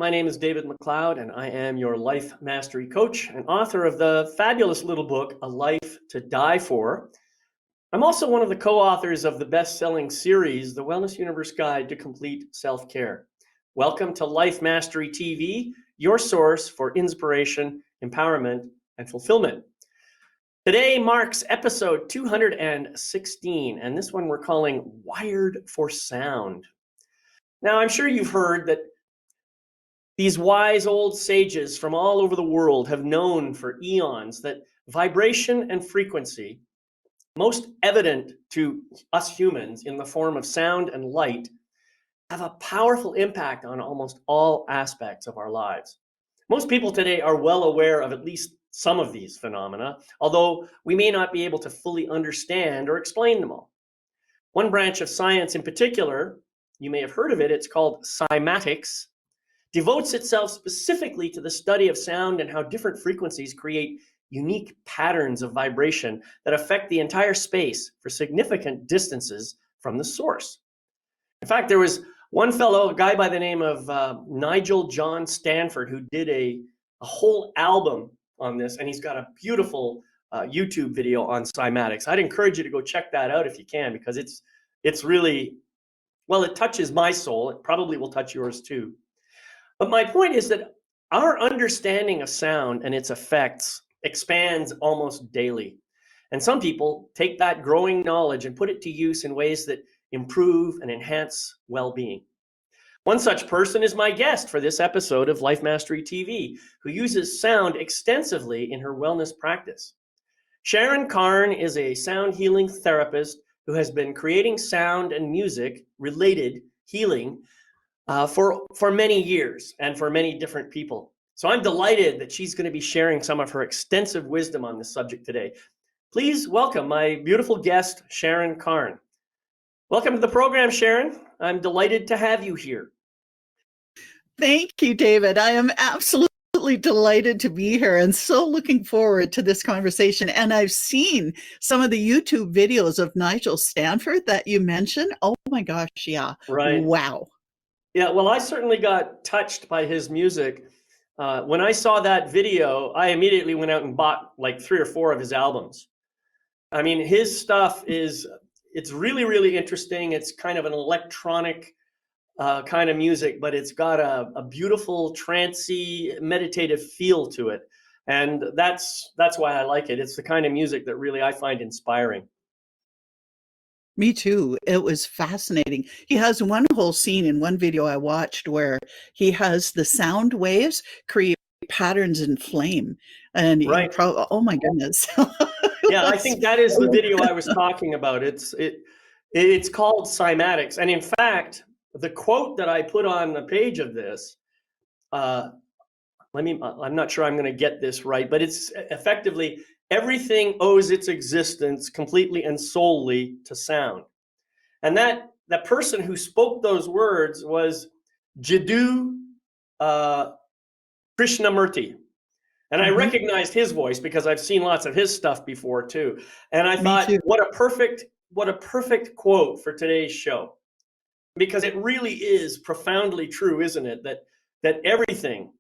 My name is David McLeod, and I am your life mastery coach and author of the fabulous little book, A Life to Die For. I'm also one of the co-authors of the best-selling series, The Wellness Universe Guide to Complete Self-Care. Welcome to Life Mastery TV, your source for inspiration, empowerment, and fulfillment. Today marks episode 216, and this one we're calling Wired for Sound. Now, I'm sure you've heard that these wise old sages from all over the world have known for eons that vibration and frequency, most evident to us humans in the form of sound and light, have a powerful impact on almost all aspects of our lives. Most people today are well aware of at least some of these phenomena, although we may not be able to fully understand or explain them all. One branch of science in particular, you may have heard of it, it's called cymatics, devotes itself specifically to the study of sound and how different frequencies create unique patterns of vibration that affect the entire space for significant distances from the source. In fact, there was one fellow, a guy by the name of Nigel John Stanford, who did a whole album on this, and he's got a beautiful YouTube video on cymatics. I'd encourage you to go check that out if you can, because it's really, well, it touches my soul. It probably will touch yours too. But my point is that our understanding of sound and its effects expands almost daily. And some people take that growing knowledge and put it to use in ways that improve and enhance well-being. One such person is my guest for this episode of Life Mastery TV, who uses sound extensively in her wellness practice. Sharon Carne is a sound healing therapist who has been creating sound and music related healing for many years and for many different people. So I'm delighted that she's going to be sharing some of her extensive wisdom on this subject today. Please welcome my beautiful guest, Sharon Carne. Welcome to the program, Sharon. I'm delighted to have you here. Thank you, David. I am absolutely delighted to be here and so looking forward to this conversation. And I've seen some of the YouTube videos of Nigel Stanford that you mentioned. Oh my gosh, yeah. Right. Wow. Yeah, well, I certainly got touched by his music. When I saw that video, I immediately went out and bought like 3 or 4 of his albums. I mean, his stuff it's really, really interesting. It's kind of an electronic kind of music, but it's got a beautiful, trancey, meditative feel to it. And that's why I like it. It's the kind of music that really I find inspiring. Me too. It was fascinating. He has one whole scene in one video I watched where he has the sound waves create patterns in flame. And Right. oh my goodness. Yeah, I think that is the video I was talking about. It's called cymatics. And in fact, the quote that I put on the page of this, I'm not sure I'm going to get this right, but it's effectively, everything owes its existence completely and solely to sound. And that person who spoke those words was Jiddu Krishnamurti. And I recognized his voice because I've seen lots of his stuff before too. And I thought, what a perfect quote for today's show. Because it really is profoundly true, isn't it? That everything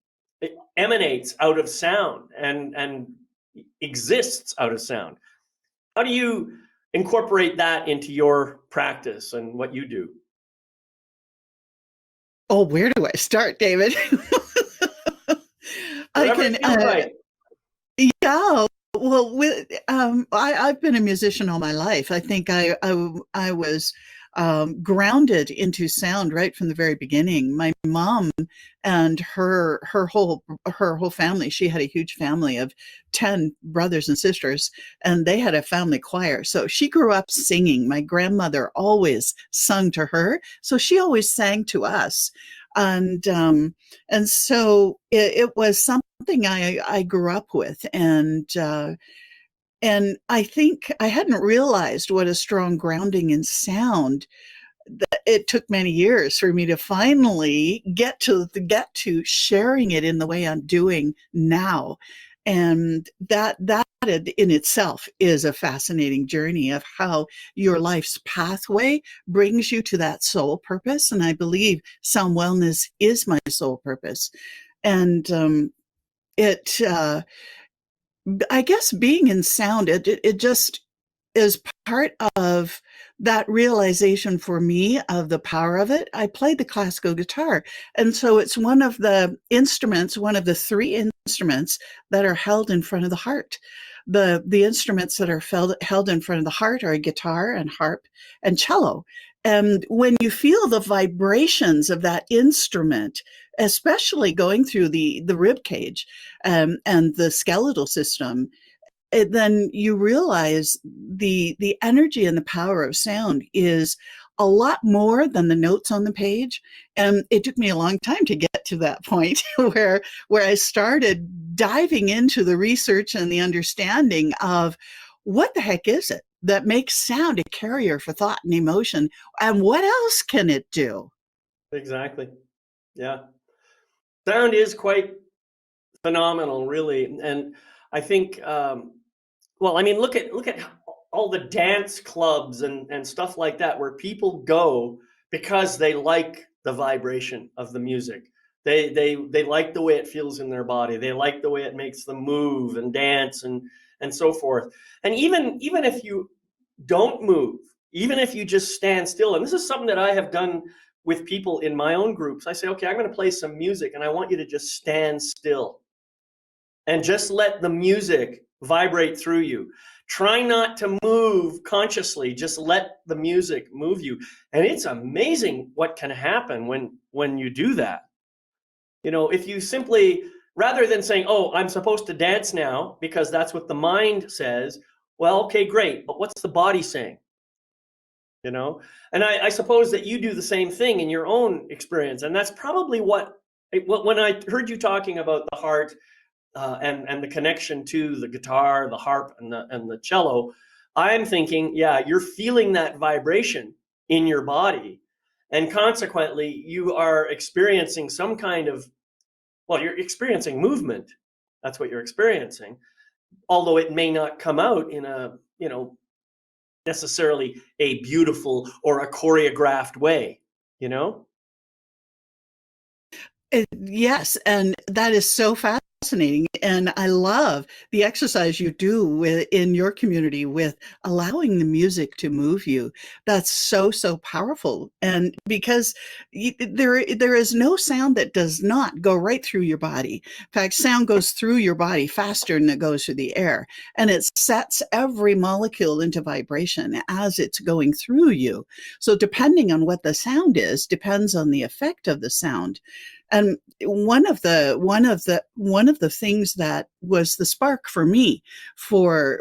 emanates out of sound and exists out of sound. How do you incorporate that into your practice and what you do? Oh, where do I start, David? Right. Yeah. Well, I've been a musician all my life. I think I was grounded into sound right from the very beginning. My mom and her whole family, she had a huge family of 10 brothers and sisters, and they had a family choir. So she grew up singing. My grandmother always sung to her, so she always sang to us. And so it was something I grew up with, and I think I hadn't realized what a strong grounding in sound. That it took many years for me to finally get to sharing it in the way I'm doing now. And that in itself is a fascinating journey of how your life's pathway brings you to that soul purpose. And I believe sound wellness is my soul purpose. And it I guess being in sound, it just is part of that realization for me of the power of it. I played the classical guitar. And so it's one of the instruments, one of the three instruments that are held in front of the heart. The instruments that are held in front of the heart are guitar and harp and cello. And when you feel the vibrations of that instrument, especially going through the rib cage and the skeletal system, then you realize the energy and the power of sound is a lot more than the notes on the page. And it took me a long time to get to that point where I started diving into the research and the understanding of what the heck is it that makes sound a carrier for thought and emotion, and what else can it do? Exactly. Yeah. Sound is quite phenomenal, really. And I think, well, I mean, look at all the dance clubs and stuff like that where people go because they like the vibration of the music. They like the way it feels in their body. They like the way it makes them move and dance and so forth. And even if you don't move, even if you just stand still, and this is something that I have done with people in my own groups. I say, okay, I'm going to play some music and I want you to just stand still and just let the music vibrate through you. Try not to move consciously, just let the music move you. And it's amazing what can happen when you do that. You know, if you simply, rather than saying, oh, I'm supposed to dance now because that's what the mind says, well, okay, great, but what's the body saying? You know, and I suppose that you do the same thing in your own experience, and that's probably what when I heard you talking about the heart and the connection to the guitar, the harp, and the cello, I'm thinking, yeah, you're feeling that vibration in your body, and consequently, you are experiencing some kind of, well, you're experiencing movement. That's what you're experiencing, although it may not come out in a, you know, necessarily a beautiful or a choreographed way, you know? Yes, and that is so fascinating. And I love the exercise you do in your community with allowing the music to move you. That's so powerful. And because there is no sound that does not go right through your body. In fact, sound goes through your body faster than it goes through the air. And it sets every molecule into vibration as it's going through you. So depending on what the sound is, depends on the effect of the sound. And one of the things that was the spark for me for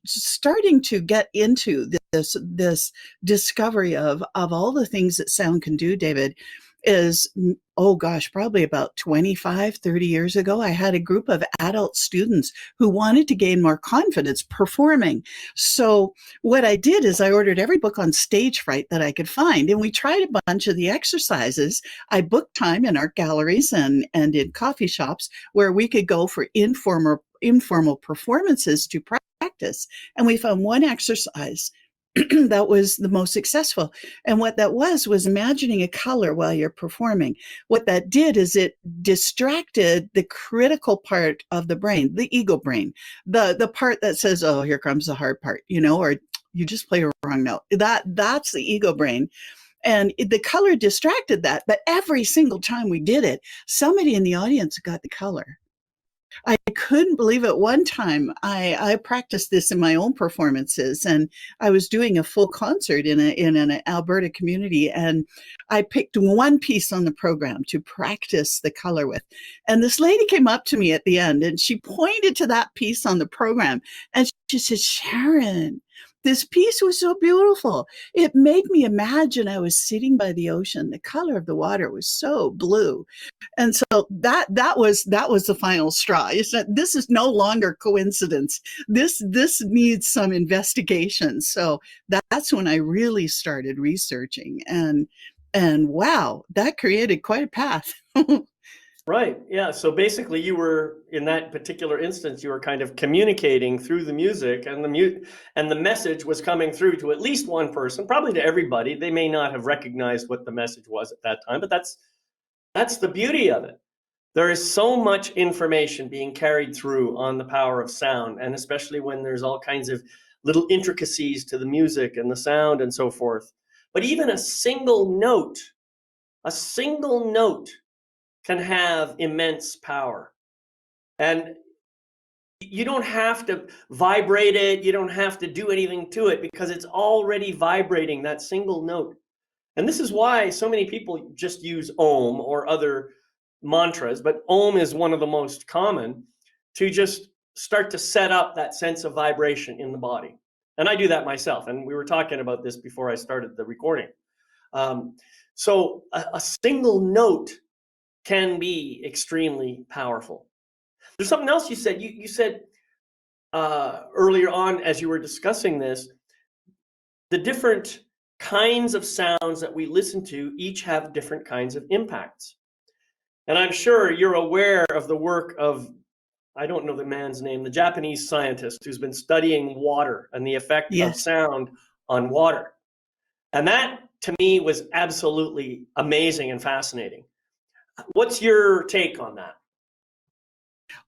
starting to get into this discovery of all the things that sound can do, David, is, oh gosh, probably about 25-30 years ago. I had a group of adult students who wanted to gain more confidence performing. So what I did is I ordered every book on stage fright that I could find, and we tried a bunch of the exercises. I booked time in art galleries and in coffee shops where we could go for informal performances to practice. And we found one exercise that was the most successful. And what that was imagining a color while you're performing. What that did is it distracted the critical part of the brain, the ego brain, the part that says, oh, here comes the hard part, or you just play a wrong note. That's the ego brain. And the color distracted that. But every single time we did it, somebody in the audience got the color. I couldn't believe it. One time I practiced this in my own performances, and I was doing a full concert in an Alberta community, and I picked one piece on the program to practice the color with. And this lady came up to me at the end and she pointed to that piece on the program and she said, Sharon, this piece was so beautiful. It made me imagine I was sitting by the ocean. The color of the water was so blue. And so that was the final straw. This is no longer coincidence. This needs some investigation. So that's when I really started researching, and wow, that created quite a path. Right. Yeah. So basically, you were in that particular instance, you were kind of communicating through the music, and the message was coming through to at least one person, probably to everybody. They may not have recognized what the message was at that time, but that's the beauty of it. There is so much information being carried through on the power of sound, and especially when there's all kinds of little intricacies to the music and the sound and so forth. But even a single note can have immense power. And you don't have to vibrate it, you don't have to do anything to it because it's already vibrating that single note. And this is why so many people just use Om or other mantras, but Om is one of the most common to just start to set up that sense of vibration in the body. And I do that myself. And we were talking about this before I started the recording. So a single note can be extremely powerful. There's something else you said. You said earlier on as you were discussing this, the different kinds of sounds that we listen to each have different kinds of impacts. And I'm sure you're aware of the work of, I don't know the man's name, the Japanese scientist who's been studying water and the effect of Yes. sound on water. And that to me was absolutely amazing and fascinating. What's your take on that?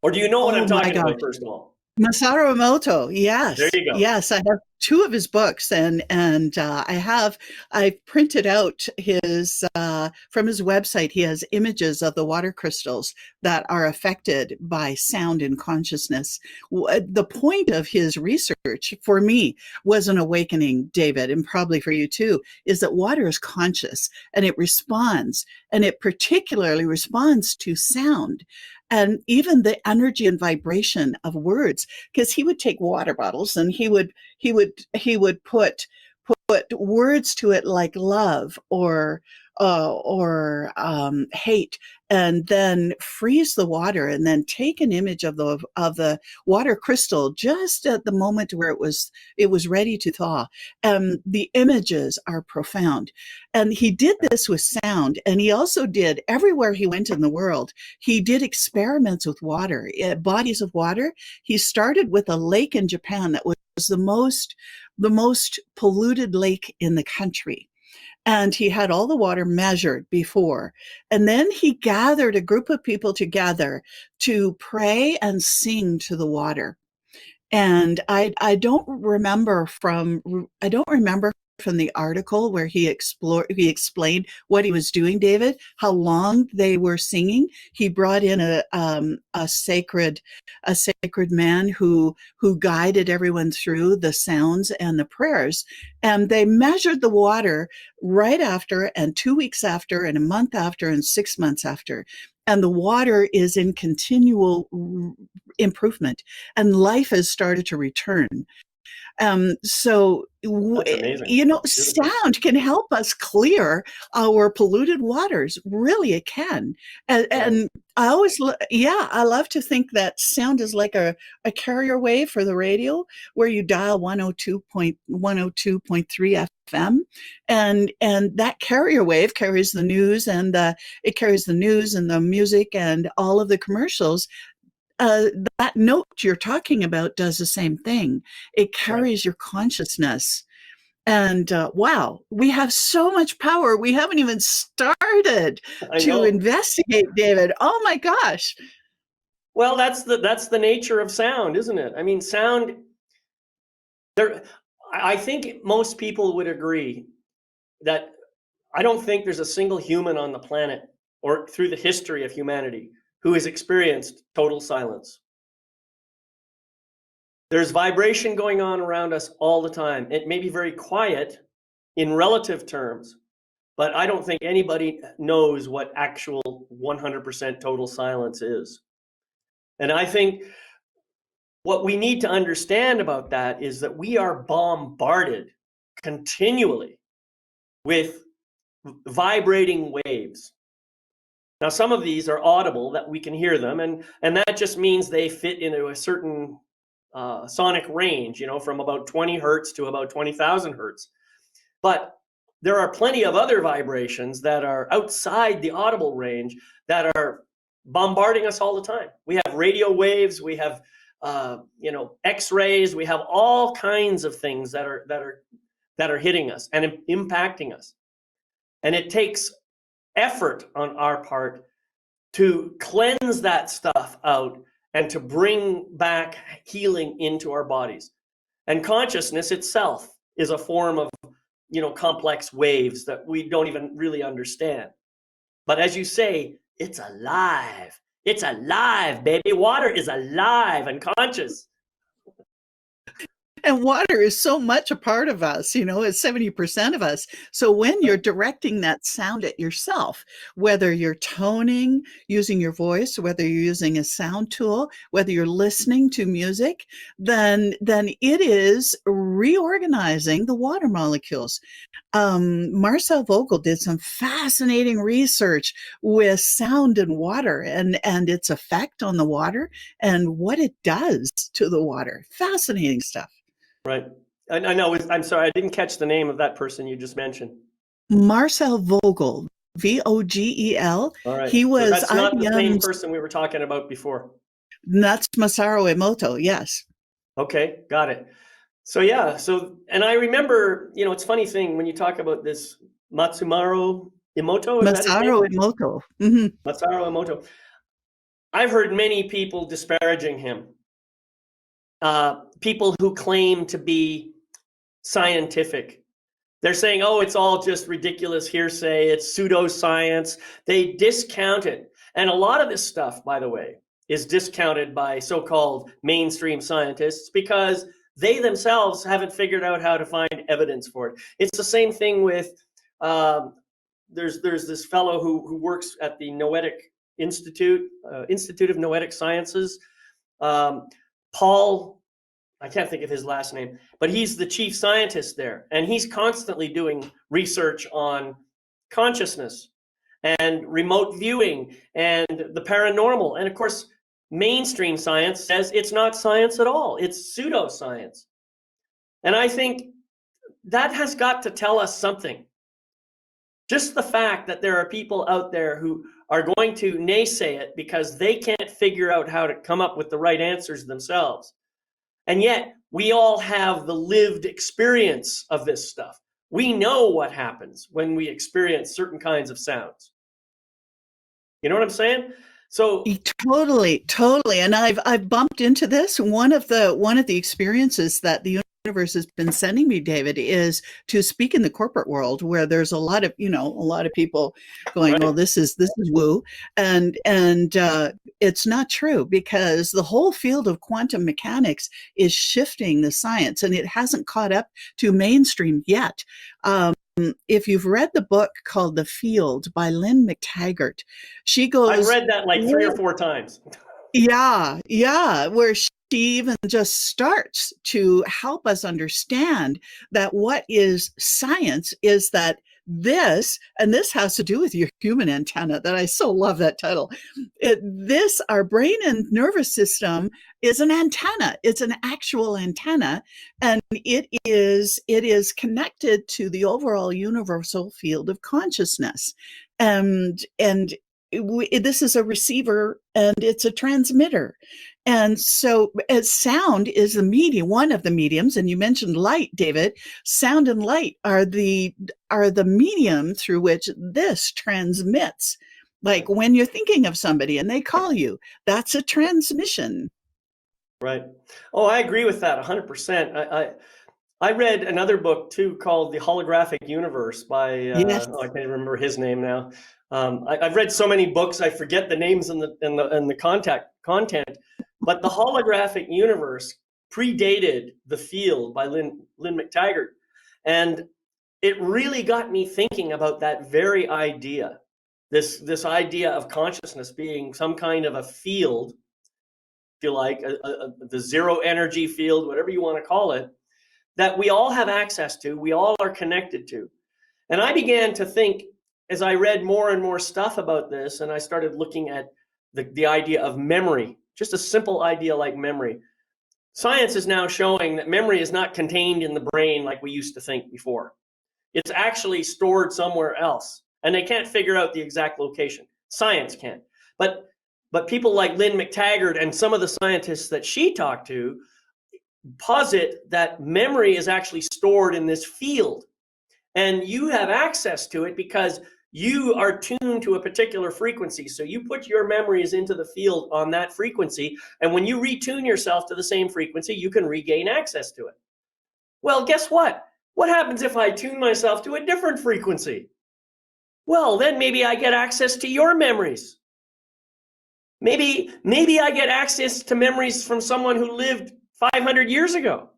Or do you know what I'm Oh my talking gosh. about, first of all? Masaru Emoto, There yes, you go. yes, I have two of his books, and I printed out his from his website. He has images of the water crystals that are affected by sound and consciousness. The point of his research for me was an awakening, David, and probably for you too, is that water is conscious and it responds, and it particularly responds to sound. And even the energy and vibration of words, because he would take water bottles and he would put words to it like love or hate, and then freeze the water and then take an image of the water crystal just at the moment where it was ready to thaw. The images are profound, and he did this with sound, and he also did everywhere he went in the world. He did experiments with water, bodies of water. He started with a lake in Japan that was the most polluted lake in the country. And he had all the water measured before. And then he gathered a group of people together to pray and sing to the water. And I don't remember from the article where he explained what he was doing, David, how long they were singing. He brought in a sacred man who guided everyone through the sounds and the prayers. And they measured the water right after, and 2 weeks after, and a month after, and 6 months after. And the water is in continual improvement, and life has started to return. So, That's amazing. Beautiful. sound can help us clear our polluted waters. Really, it can. And, Right. and I love to think that sound is like a carrier wave for the radio, where you dial 102.102.3 FM, and that carrier wave carries the news, and it carries the news and the music and all of the commercials. uh, that note you're talking about does the same thing. It Right. carries your consciousness. And wow, we have so much power. We haven't even started I to know. investigate, David. Oh my gosh. Well, that's the nature of sound, isn't it? I mean, sound there I think most people would agree that I don't think there's a single human on the planet or through the history of humanity who has experienced total silence. There's vibration going on around us all the time. It may be very quiet in relative terms, but I don't think anybody knows what actual 100% total silence is. And I think what we need to understand about that is that we are bombarded continually with vibrating waves. Now, some of these are audible, that we can hear them, and that just means they fit into a certain sonic range, from about 20 hertz to about 20,000 hertz. But there are plenty of other vibrations that are outside the audible range that are bombarding us all the time. We have radio waves, we have X-rays, we have all kinds of things that are hitting us and impacting us. And it takes effort on our part to cleanse that stuff out and to bring back healing into our bodies. And consciousness itself is a form of, complex waves that we don't even really understand. But as you say, it's alive. It's alive, baby. Water is alive and conscious. And water is so much a part of us, it's 70% of us. So when you're directing that sound at yourself, whether you're toning, using your voice, whether you're using a sound tool, whether you're listening to music, then it is reorganizing the water molecules. Marcel Vogel did some fascinating research with sound and water and its effect on the water and what it does to the water. Fascinating stuff. Right. I know. I'm sorry. I didn't catch the name of that person you just mentioned. Marcel Vogel, Vogel. All right. He was that's not the same IBM's. person we were talking about before. That's Masaru Emoto. Yes. Okay. Got it. So yeah. And I remember, it's a funny thing when you talk about this Masaru Emoto. Masaru Emoto. Mm-hmm. Masaru Emoto. I've heard many people disparaging him. People who claim to be scientific. They're saying, oh, it's all just ridiculous hearsay. It's pseudoscience. They discount it. And a lot of this stuff, by the way, is discounted by so-called mainstream scientists because they themselves haven't figured out how to find evidence for it. It's the same thing with, there's this fellow who works at the Noetic Institute of Noetic Sciences, Paul, I can't think of his last name, but he's the chief scientist there. And he's constantly doing research on consciousness and remote viewing and the paranormal. And of course, mainstream science says it's not science at all. It's pseudoscience. And I think that has got to tell us something. Just the fact that there are people out there who are going to naysay it because they can't figure out how to come up with the right answers themselves. And yet, we all have the lived experience of this stuff. We know what happens when we experience certain kinds of sounds. You know what I'm saying? So totally. And I've bumped into this. One of the experiences that the universe has been sending me, David, is to speak in the corporate world where there's a lot of people going, right. Well, this is woo. And it's not true because the whole field of quantum mechanics is shifting the science and it hasn't caught up to mainstream yet. If you've read the book called The Field by Lynn McTaggart, she goes... I've read that like 3 or 4 times. Yeah, where she even just starts to help us understand that what is science is that this has to do with your human antenna, that I so love that title. Our brain and nervous system is an antenna. It's an actual antenna, and it is connected to the overall universal field of consciousness. And this is a receiver and it's a transmitter. And so as sound is the medium, one of the mediums, and you mentioned light, David. Sound and light are the medium through which this transmits. Like when you're thinking of somebody and they call you, that's a transmission. Right. Oh, I agree with that 100%. I read another book too called The Holographic Universe by, Yes. I can't even remember his name now. I've read so many books, I forget the names and the content. But The Holographic Universe predated The Field by Lynn McTaggart. And it really got me thinking about that very idea, this idea of consciousness being some kind of a field, if you like, the zero energy field, whatever you want to call it, that we all have access to, we all are connected to. And I began to think, as I read more and more stuff about this, and I started looking at the idea of memory, just a simple idea like memory. Science is now showing that memory is not contained in the brain like we used to think before. It's actually stored somewhere else, and they can't figure out the exact location. Science can't. But But people like Lynn McTaggart and some of the scientists that she talked to posit that memory is actually stored in this field. And you have access to it because you are tuned to a particular frequency. So you put your memories into the field on that frequency. And when you retune yourself to the same frequency, you can regain access to it. Well, guess what? What happens if I tune myself to a different frequency? Well, then maybe I get access to your memories. Maybe I get access to memories from someone who lived 500 years ago.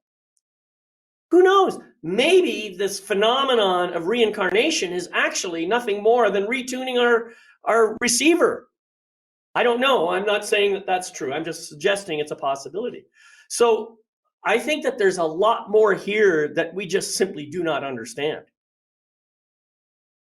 Who knows? Maybe this phenomenon of reincarnation is actually nothing more than retuning our receiver. I don't know. I'm not saying that that's true. I'm just suggesting it's a possibility. So I think that there's a lot more here that we just simply do not understand.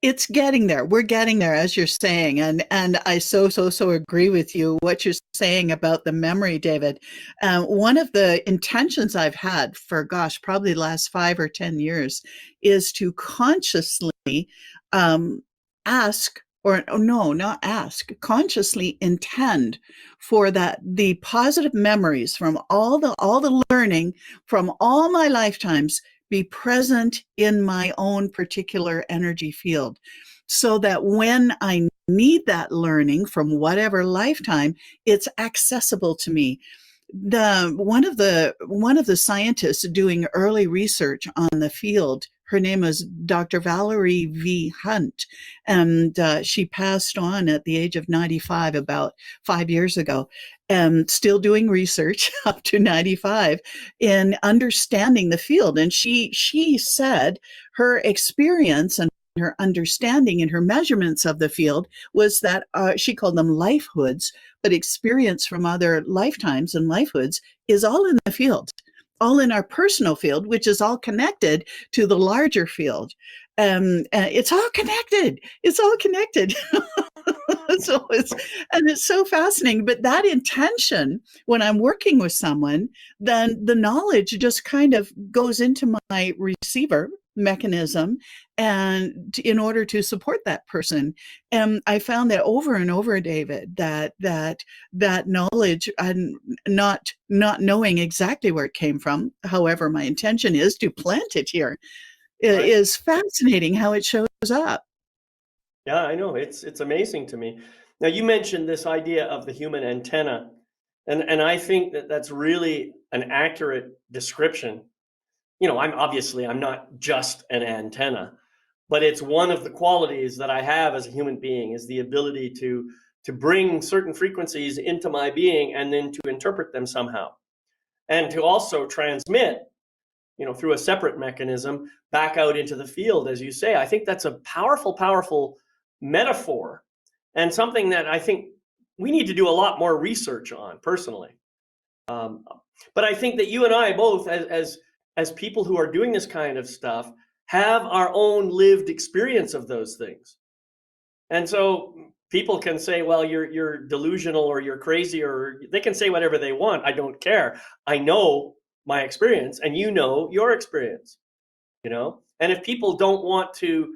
It's getting there. We're getting there, as you're saying. And I so agree with you, what you're saying about the memory, David. One of the intentions I've had for, probably the last 5 or 10 years is to consciously ask, or no, not ask, consciously intend for the positive memories from all the learning from all my lifetimes be present in my own particular energy field, so that when I need that learning from whatever lifetime, it's accessible to me. One of the scientists doing early research on the field, her name is Dr. Valerie V. Hunt, and she passed on at the age of 95 about 5 years ago, and still doing research up to 95 in understanding the field. And she said her experience and her understanding and her measurements of the field was that she called them lifehoods, but experience from other lifetimes and lifehoods is all in the field, all in our personal field, which is all connected to the larger field. It's all connected. It's all connected. So it's so fascinating. But that intention, when I'm working with someone, then the knowledge just kind of goes into my receiver mechanism, and in order to support that person. And I found that over and over, David, that knowledge, and not knowing exactly where it came from, however my intention is to plant it here, right, is fascinating how it shows up. Yeah, I know. It's amazing to me. Now, you mentioned this idea of the human antenna, and I think that that's really an accurate description. I'm not just an antenna, but it's one of the qualities that I have as a human being, is the ability to bring certain frequencies into my being and then to interpret them somehow, and to also transmit, through a separate mechanism back out into the field, as you say. I think that's a powerful metaphor, and something that I think we need to do a lot more research on personally. But I think that you and I both, as people who are doing this kind of stuff, have our own lived experience of those things. And so people can say, well, you're delusional, or you're crazy, or they can say whatever they want. I don't care. I know my experience, and you know your experience, And if people don't want to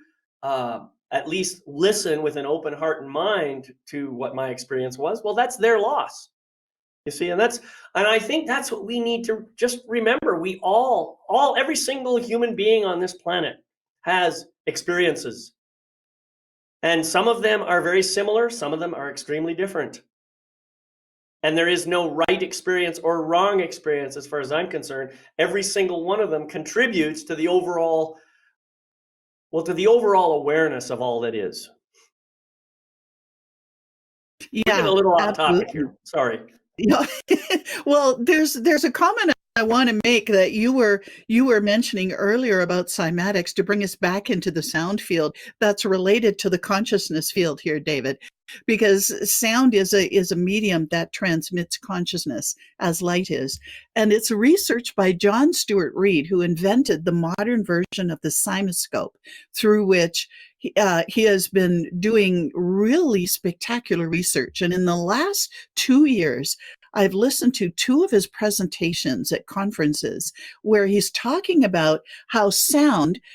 at least listen with an open heart and mind to what my experience was, well, that's their loss. You see, and I think that's what we need to just remember. We every single human being on this planet has experiences. And some of them are very similar, some of them are extremely different. And there is no right experience or wrong experience as far as I'm concerned. Every single one of them contributes to the overall awareness of all that is. Yeah, we're getting a little off absolutely. topic here. Sorry. Well, there's a comment I want to make that you were mentioning earlier about cymatics, to bring us back into the sound field, that's related to the consciousness field here, David, because sound is a medium that transmits consciousness as light is. And it's research by John Stuart Reid, who invented the modern version of the cymoscope, through which he has been doing really spectacular research. And in the last 2 years, I've listened to 2 of his presentations at conferences where he's talking about how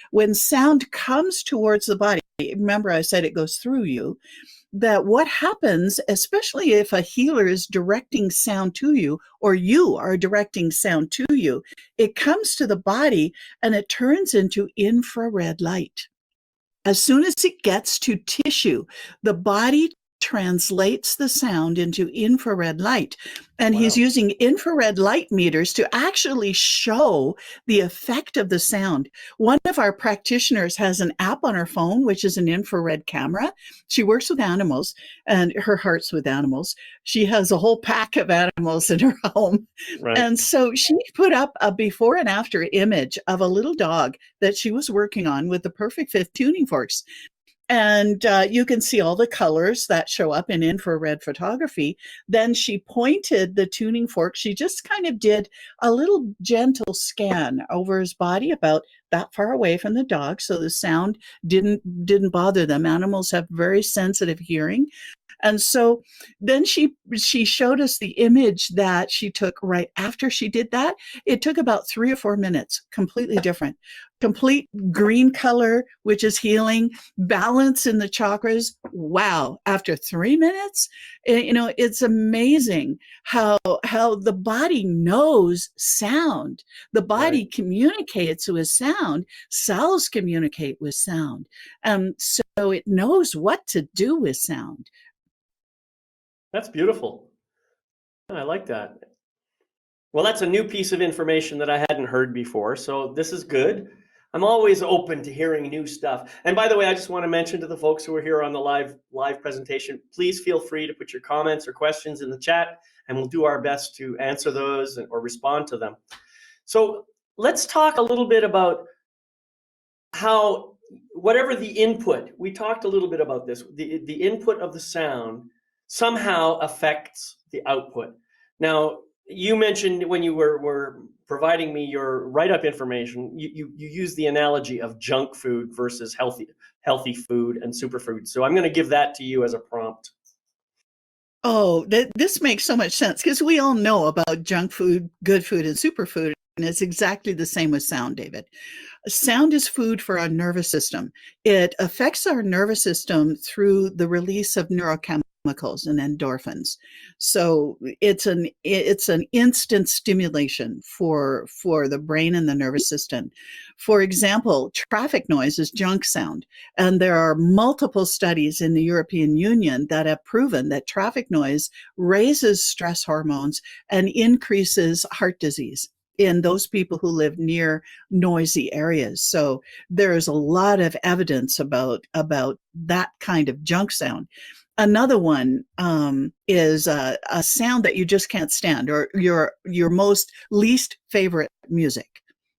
when sound comes towards the body, remember I said it goes through you, that what happens, especially if a healer is directing sound to you or you are directing sound to you, it comes to the body and it turns into infrared light. As soon as it gets to tissue, the body translates the sound into infrared light. And he's Wow. using infrared light meters to actually show the effect of the sound. One of our practitioners has an app on her phone, which is an infrared camera. She works with animals and her heart's with animals. She has a whole pack of animals in her home. Right. And so she put up a before and after image of a little dog that she was working on with the perfect fifth tuning forks. And you can see all the colors that show up in infrared photography. Then she pointed the tuning fork. She just kind of did a little gentle scan over his body about that far away from the dog, so the sound didn't bother them. Animals have very sensitive hearing. And so then she showed us the image that she took right after she did that. It took about 3 or 4 minutes, completely different. Complete green color, which is healing, balance in the chakras. Wow. After 3 minutes, it's amazing how the body knows sound. The body communicates with sound. Cells communicate with sound. So it knows what to do with sound. That's beautiful. I like that. Well, that's a new piece of information that I hadn't heard before, so this is good. I'm always open to hearing new stuff. And by the way, I just want to mention to the folks who are here on the live presentation, please feel free to put your comments or questions in the chat, and we'll do our best to answer those or respond to them. So let's talk a little bit about how, whatever the input, we talked a little bit about this, the input of the sound somehow affects the output. Now, you mentioned when you were providing me your write-up information, you use the analogy of junk food versus healthy food and superfood. So I'm going to give that to you as a prompt. Oh, this makes so much sense because we all know about junk food, good food, and superfood, and it's exactly the same with sound, David. Sound is food for our nervous system. It affects our nervous system through the release of neurochemicals and endorphins. So it's an instant stimulation for the brain and the nervous system. For example, traffic noise is junk sound, and there are multiple studies in the European Union that have proven that traffic noise raises stress hormones and increases heart disease in those people who live near noisy areas. So there is a lot of evidence about that kind of junk sound. Another one is a sound that you just can't stand, or your most least favorite music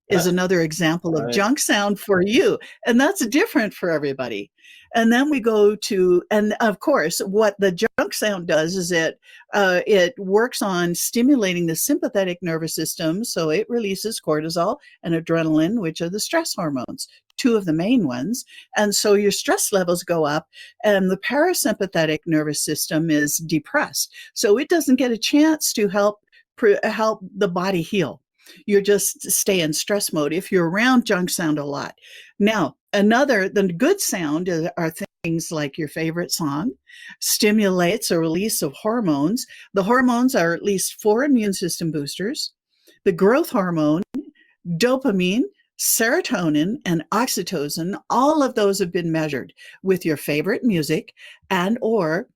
is another example of junk sound for you. And that's different for everybody. And then we go to, and of course, what the junk sound does is it works on stimulating the sympathetic nervous system. So it releases cortisol and adrenaline, which are the stress hormones, two of the main ones. And so your stress levels go up and the parasympathetic nervous system is depressed. So it doesn't get a chance to help the body heal. You're just stay in stress mode if you're around junk sound a lot. Now, the good sound are things like your favorite song, stimulates a release of hormones. The hormones are at least 4 immune system boosters. The growth hormone, dopamine, serotonin, and oxytocin, all of those have been measured with your favorite music and or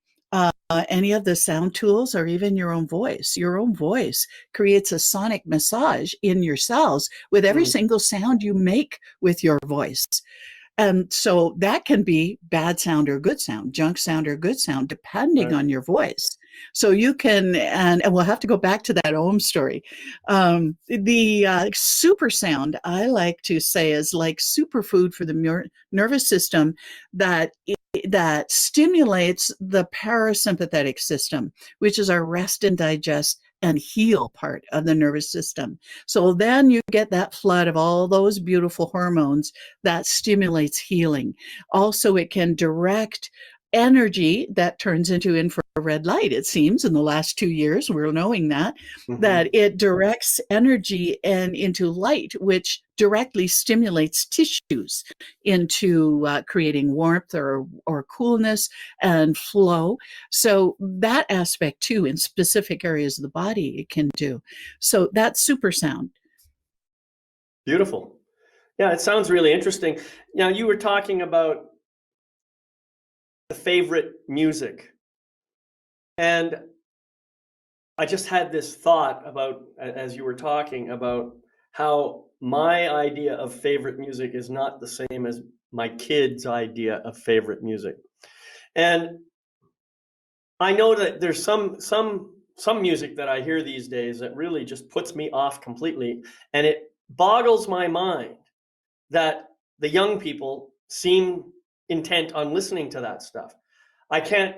any of the sound tools, or even your own voice. Your own voice creates a sonic massage in your cells with every single sound you make with your voice. And so that can be bad sound or good sound, junk sound or good sound, depending on your voice. So you can, and we'll have to go back to that Ohm story. The super sound, I like to say, is like superfood for the nervous system that stimulates the parasympathetic system, which is our rest and digest and heal part of the nervous system. So then you get that flood of all those beautiful hormones that stimulates healing. Also, it can direct energy that turns into infrared infrared light, it seems, in the last 2 years. We're knowing that it directs energy and into light, which directly stimulates tissues into creating warmth or coolness and flow. So that aspect too, in specific areas of the body, it can do. So that's super sound. Beautiful. Yeah, it sounds really interesting. Now, you were talking about the favorite music. And I just had this thought about, as you were talking, about how my idea of favorite music is not the same as my kids' idea of favorite music. And I know that there's some music that I hear these days that really just puts me off completely. And it boggles my mind that the young people seem intent on listening to that stuff. I can't,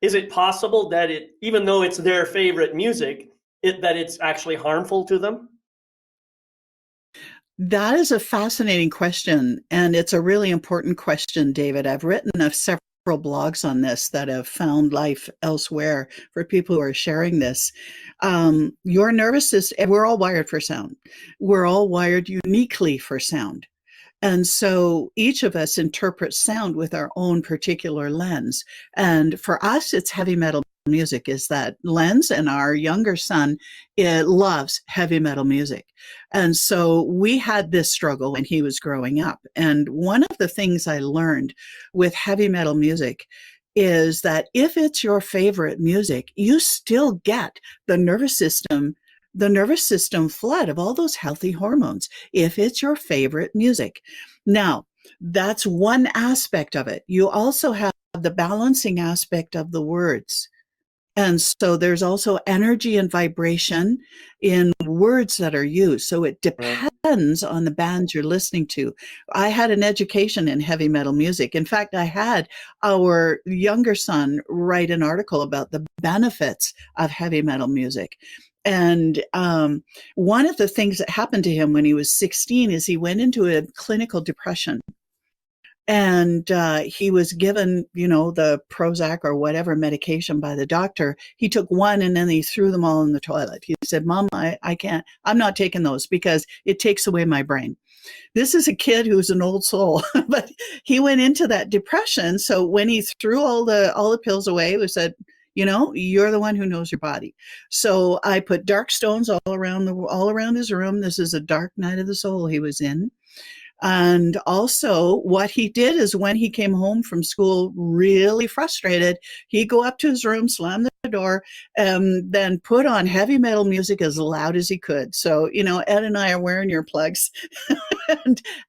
is it possible that it, even though it's their favorite music, that it's actually harmful to them? That is a fascinating question, and it's a really important question, David. I've written several blogs on this that have found life elsewhere for people who are sharing this. Your nervous system, we're all wired for sound. We're all wired uniquely for sound. And so each of us interprets sound with our own particular lens. And for us, it's heavy metal music is that lens. And our younger son loves heavy metal music. And so we had this struggle when he was growing up. And one of the things I learned with heavy metal music is that if it's your favorite music, you still get the nervous system flood of all those healthy hormones if it's your favorite music. Now, that's one aspect of it. You also have the balancing aspect of the words. And so there's also energy and vibration in words that are used. So it depends on the bands you're listening to. I had an education in heavy metal music. In fact, I had our younger son write an article about the benefits of heavy metal music. And one of the things that happened to him when he was 16 is he went into a clinical depression. And he was given, the Prozac or whatever medication by the doctor. He took one and then he threw them all in the toilet. He said, Mom, I can't, I'm not taking those because it takes away my brain. This is a kid who's an old soul, but he went into that depression. So when he threw all the pills away, he said, you're the one who knows your body. So I put dark stones all around his room. This is a dark night of the soul he was in. And also what he did is when he came home from school really frustrated, he'd go up to his room, slam the door, and then put on heavy metal music as loud as he could. So, Ed and I are wearing earplugs.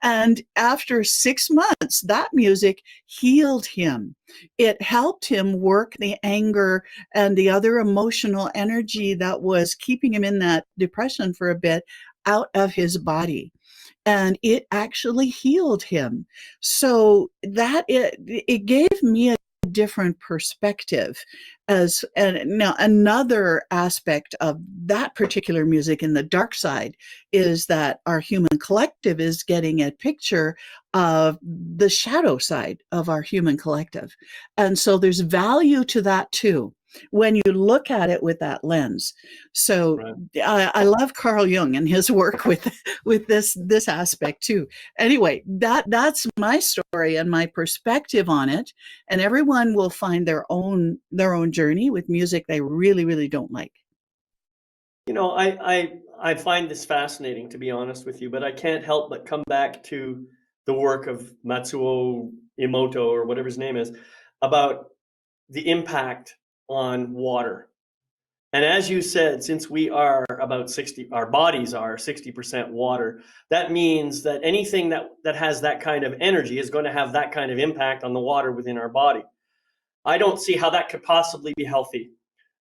and after 6 months, that music healed him. It helped him work the anger and the other emotional energy that was keeping him in that depression for a bit out of his body. And it actually healed him. So that it gave me a different perspective. And now another aspect of that particular music in the dark side is that our human collective is getting a picture of the shadow side of our human collective. And so there's value to that too, when you look at it with that lens. So right. I love Carl Jung and his work with this aspect too. Anyway, that's my story and my perspective on it. And everyone will find their own journey with music they really, really don't like. I find this fascinating, to be honest with you, but I can't help but come back to the work of Matsuo Emoto, or whatever his name is, about the impact on water. And as you said, since we are about our bodies are 60% water, that means that anything that has that kind of energy is going to have that kind of impact on the water within our body. I don't see how that could possibly be healthy.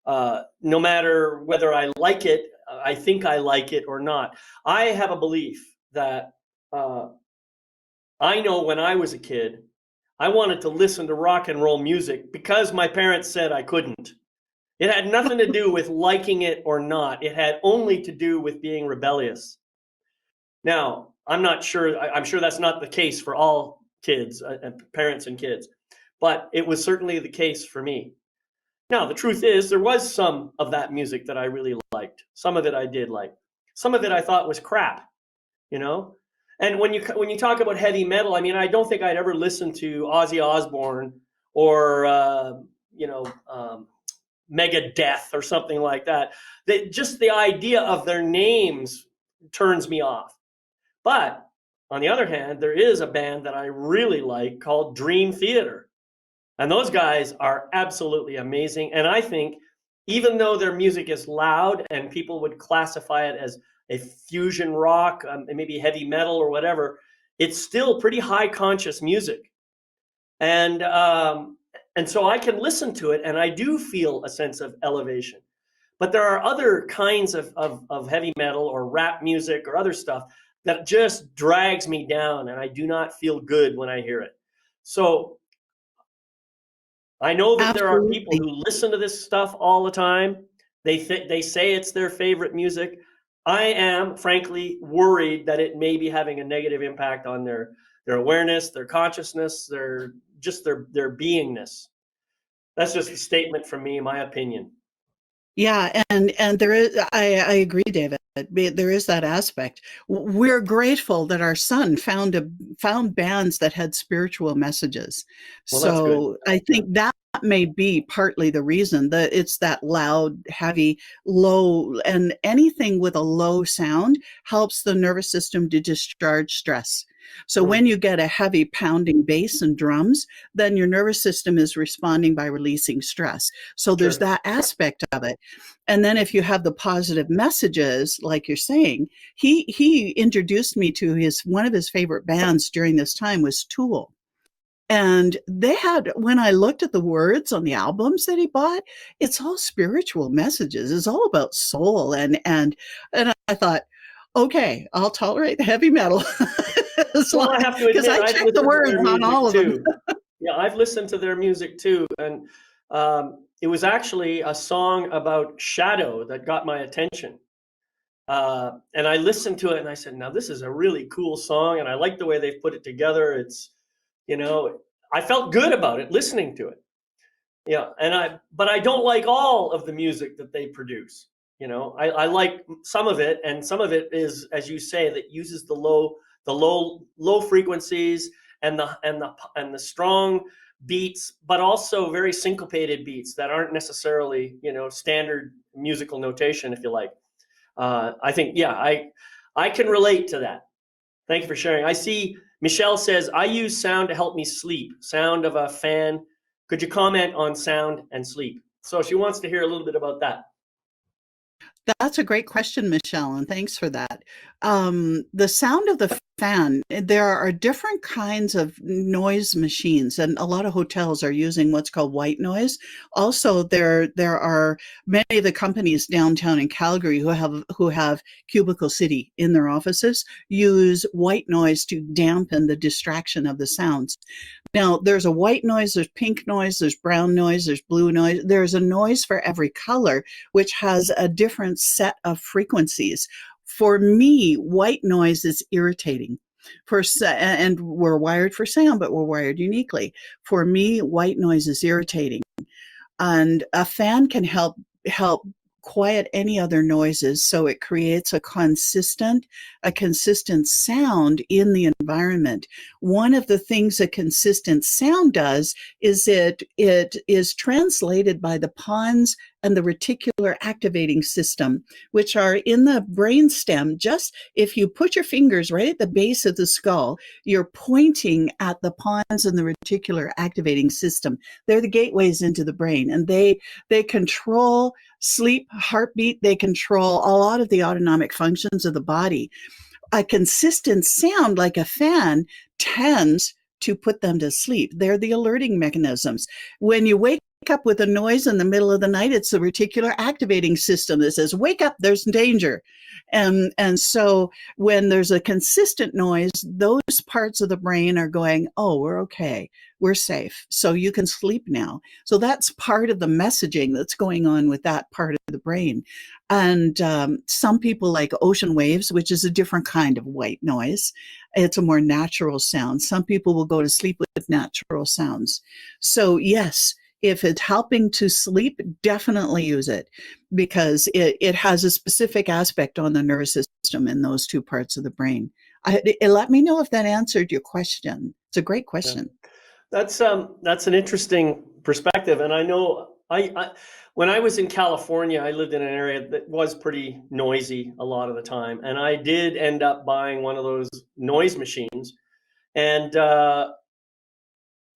No matter whether I like it, I think I like it or not. I have a belief that I know when I was a kid, I wanted to listen to rock and roll music because my parents said I couldn't. It had nothing to do with liking it or not. It had only to do with being rebellious. Now, I'm sure that's not the case for all kids, parents and kids, but it was certainly the case for me. Now, the truth is, there was some of that music that I really liked. Some of it I did like. Some of it I thought was crap, you know? And when you talk about heavy metal, I mean, I don't think I'd ever listen to Ozzy Osbourne or you know, Megadeth or something like that. Just the idea of their names turns me off. But on the other hand, there is a band that I really like called Dream Theater. And those guys are absolutely amazing. And I think even though their music is loud and people would classify it as a fusion rock, maybe heavy metal or whatever, it's still pretty high conscious music. And so I can listen to it and I do feel a sense of elevation. But there are other kinds of heavy metal or rap music or other stuff that just drags me down and I do not feel good when I hear it. So I know that there are people Absolutely. who listen to this stuff all the time. They say it's their favorite music. I am frankly worried that it may be having a negative impact on their awareness, their consciousness, their beingness. That's just a statement from me, my opinion. Yeah, and there is, I agree, David. There is that aspect. We're grateful that our son found bands that had spiritual messages. Well, that's good. So I think that may be partly the reason that it's that loud, heavy, low, and anything with a low sound helps the nervous system to discharge stress. So Mm, when you get a heavy pounding bass and drums, then your nervous system is responding by releasing stress. So there's sure. that aspect of it. And then if you have the positive messages, like you're saying, he introduced me to one of his favorite bands during this time was Tool. And they had, when I looked at the words on the albums that he bought, it's all spiritual messages. It's all about soul. And I thought, okay, I'll tolerate the heavy metal. As Well, long, I have to because admit, I I've checked the listened to words their on music all of them. too. Yeah, I've listened to their music too, and it was actually a song about shadow that got my attention. And I listened to it and I said, now this is a really cool song, and I like the way they've put it together. It's, you know, I felt good about it listening to it. Yeah, but I don't like all of the music that they produce. You know, I like some of it, and some of it is, as you say, that uses the low frequencies and the strong beats, but also very syncopated beats that aren't necessarily, standard musical notation, if you like. I think, yeah, I can relate to that. Thank you for sharing. I see Michelle says, I use sound to help me sleep. Sound of a fan. Could you comment on sound and sleep? So she wants to hear a little bit about that. That's a great question, Michelle, and thanks for that. The sound of the fan, there are different kinds of noise machines, and a lot of hotels are using what's called white noise. Also, there are many of the companies downtown in Calgary who have Cubicle City in their offices use white noise to dampen the distraction of the sounds. Now, there's a white noise, there's pink noise, there's brown noise, there's blue noise. There's a noise for every color, which has a different set of frequencies. For me, white noise is irritating. And we're wired for sound, but we're wired uniquely. For me, white noise is irritating, and a fan can help quiet any other noises, so it creates a consistent sound in the environment. One of the things a consistent sound does is it is translated by the pons and the reticular activating system, which are in the brainstem. Just if you put your fingers right at the base of the skull, you're pointing at the pons and the reticular activating system. They're the gateways into the brain, and they control sleep, heartbeat. They control a lot of the autonomic functions of the body. A consistent sound like a fan tends to put them to sleep. They're the alerting mechanisms. When you wake up with a noise in the middle of the night, it's the reticular activating system that says, wake up, there's danger. And so when there's a consistent noise, those parts of the brain are going, oh, we're okay, we're safe, so you can sleep now. So that's part of the messaging that's going on with that part of the brain. And some people like ocean waves, which is a different kind of white noise. It's a more natural sound. Some people will go to sleep with natural sounds. So yes, If it's helping to sleep, definitely use it because it has a specific aspect on the nervous system in those two parts of the brain. Let me know if that answered your question. It's a great Yeah. question. That's an interesting perspective, and I know when I was in California, I lived in an area that was pretty noisy a lot of the time, and I did end up buying one of those noise machines. And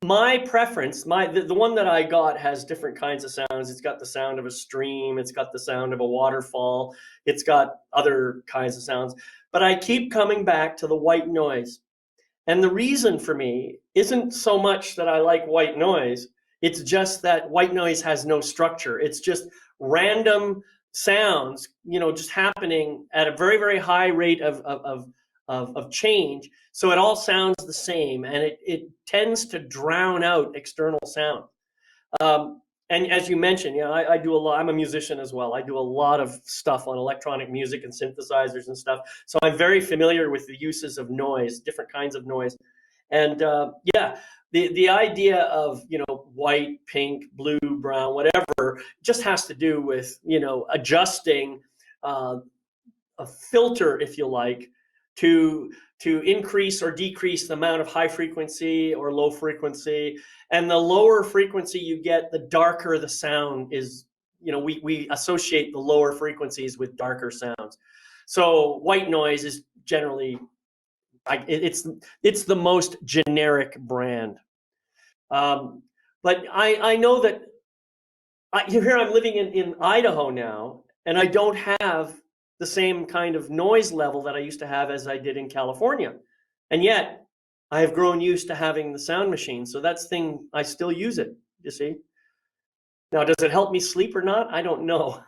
my preference, the one that I got has different kinds of sounds. It's got the sound of a stream, it's got the sound of a waterfall, it's got other kinds of sounds. But I keep coming back to the white noise. And the reason for me isn't so much that I like white noise, it's just that white noise has no structure. It's just random sounds, just happening at a very, very high rate of change. So it all sounds the same, and it tends to drown out external sound. And as you mentioned, I do a lot. I'm a musician as well. I do a lot of stuff on electronic music and synthesizers and stuff. So I'm very familiar with the uses of noise, different kinds of noise. And yeah, the idea of white, pink, blue, brown, whatever, just has to do with adjusting a filter, if you like, to increase or decrease the amount of high frequency or low frequency. And the lower frequency you get, the darker the sound is. We associate the lower frequencies with darker sounds. So white noise is generally, it's the most generic brand. But I know that here I'm living in Idaho now, and I don't have the same kind of noise level that I used to have as I did in California. And yet I have grown used to having the sound machine. So that's thing, I still use it, you see. Now, does it help me sleep or not? I don't know.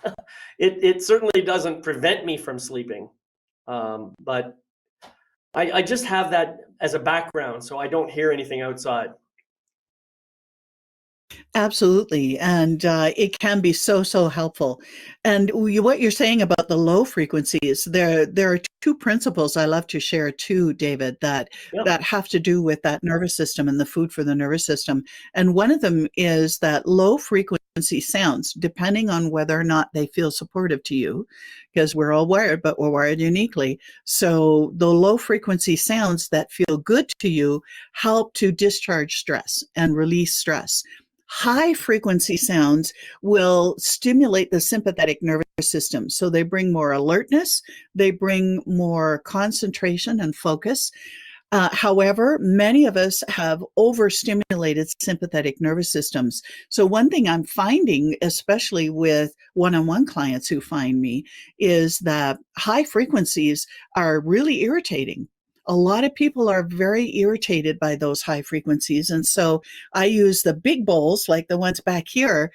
It certainly doesn't prevent me from sleeping. But I just have that as a background, so I don't hear anything outside. Absolutely. And it can be so, so helpful. And what you're saying about the low frequencies, there are two principles I love to share too, David, Yeah. that have to do with that nervous system and the food for the nervous system. And one of them is that low frequency sounds, depending on whether or not they feel supportive to you, because we're all wired, but we're wired uniquely. So the low frequency sounds that feel good to you help to discharge stress and release stress. High frequency sounds will stimulate the sympathetic nervous system. So they bring more alertness, they bring more concentration and focus. However, many of us have overstimulated sympathetic nervous systems. So one thing I'm finding, especially with one-on-one clients who find me, is that high frequencies are really irritating. A lot of people are very irritated by those high frequencies. And so I use the big bowls, like the ones back here,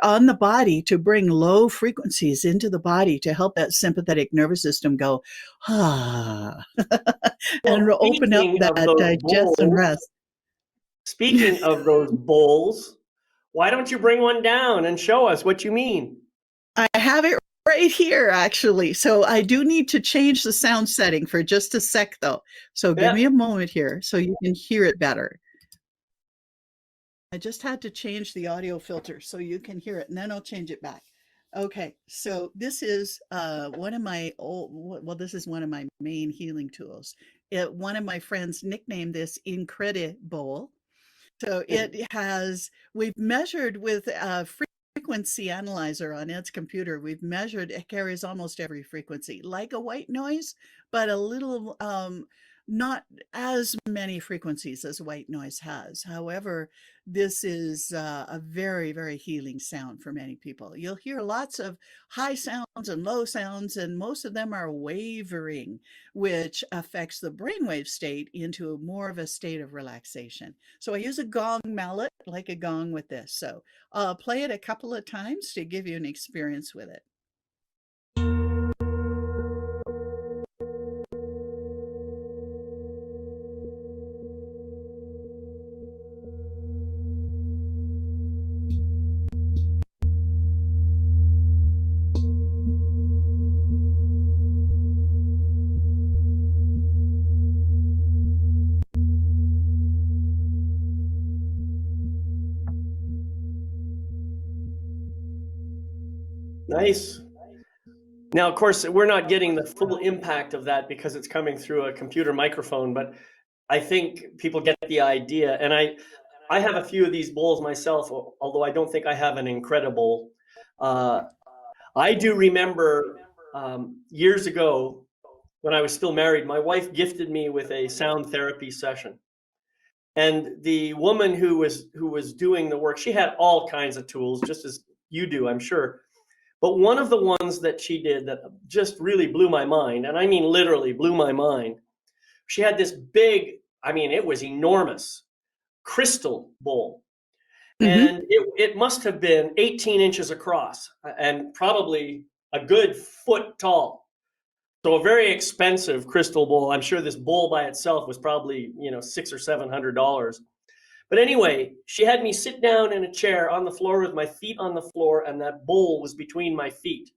on the body to bring low frequencies into the body to help that sympathetic nervous system go, ah, and Well, open up that digest and rest. speaking of those bowls, why don't you bring one down and show us what you mean? I have it right here, actually. So I do need to change the sound setting for just a sec, though. So give me Yeah. a moment here so you can hear it better. I just had to change the audio filter so you can hear it, and then I'll change it back. Okay, so this is one of my this is one of my main healing tools. One of my friends nicknamed this Incredibowl. So we've measured with a frequency analyzer on Ed's computer. We've measured, it carries almost every frequency, like a white noise, but a little, not as many frequencies as white noise has. However, this is a very, very healing sound for many people. You'll hear lots of high sounds and low sounds, and most of them are wavering, which affects the brainwave state into more of a state of relaxation. So I use a gong mallet, like a gong with this. So I'll play it a couple of times to give you an experience with it. Nice. Now, of course, we're not getting the full impact of that because it's coming through a computer microphone, but I think people get the idea. And I have a few of these bowls myself, although I don't think I have an incredible. Uh, I do remember years ago when I was still married, my wife gifted me with a sound therapy session. And the woman who was doing the work, she had all kinds of tools, just as you do, I'm sure. But one of the ones that she did that just really blew my mind, and I mean literally blew my mind, she had this big, I mean, it was enormous, crystal bowl. Mm-hmm. And it must have been 18 inches across and probably a good foot tall. So a very expensive crystal bowl. I'm sure this bowl by itself was probably, $600 or $700. But anyway, she had me sit down in a chair on the floor with my feet on the floor, and that bowl was between my feet.